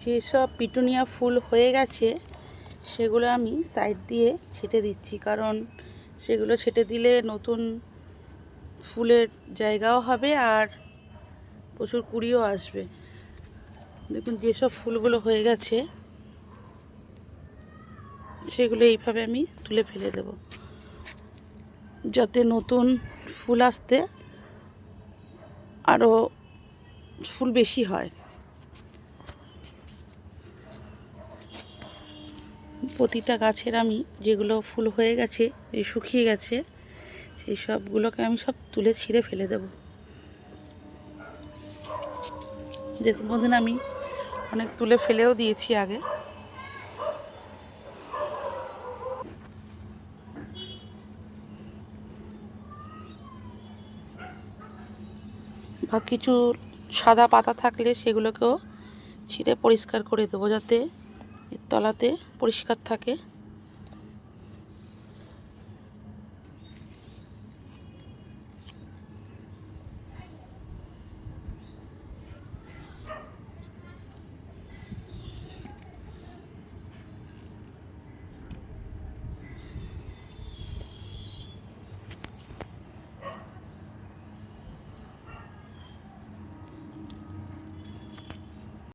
যেসব পিটুনিয়া ফুল হয়ে গেছে সেগুলো আমি সাইড দিয়ে ছেটে দিচ্ছি, কারণ সেগুলো ছেটে দিলে নতুন ফুলের জায়গাও হবে আর প্রচুর কুড়িও আসবে। দেখুন যেসব ফুলগুলো হয়ে গেছে সেগুলো এইভাবে আমি তুলে ফেলে দেব, যাতে নতুন ফুল আসতে আরও ফুল বেশি হয়। প্রতিটা গাছের আমি যেগুলো ফুল হয়ে গেছে, শুকিয়ে গেছে, সেই সবগুলোকে আমি সব তুলে ছিঁড়ে ফেলে দেব। দেখুন বন্ধুরা, আমি অনেক তুলে ফেলেও দিয়েছি আগে। বা কিছু সাদা পাতা থাকলে সেগুলোকেও ছিঁড়ে পরিষ্কার করে দেবো, যাতে এর তলাতে পরিষ্কার থাকে।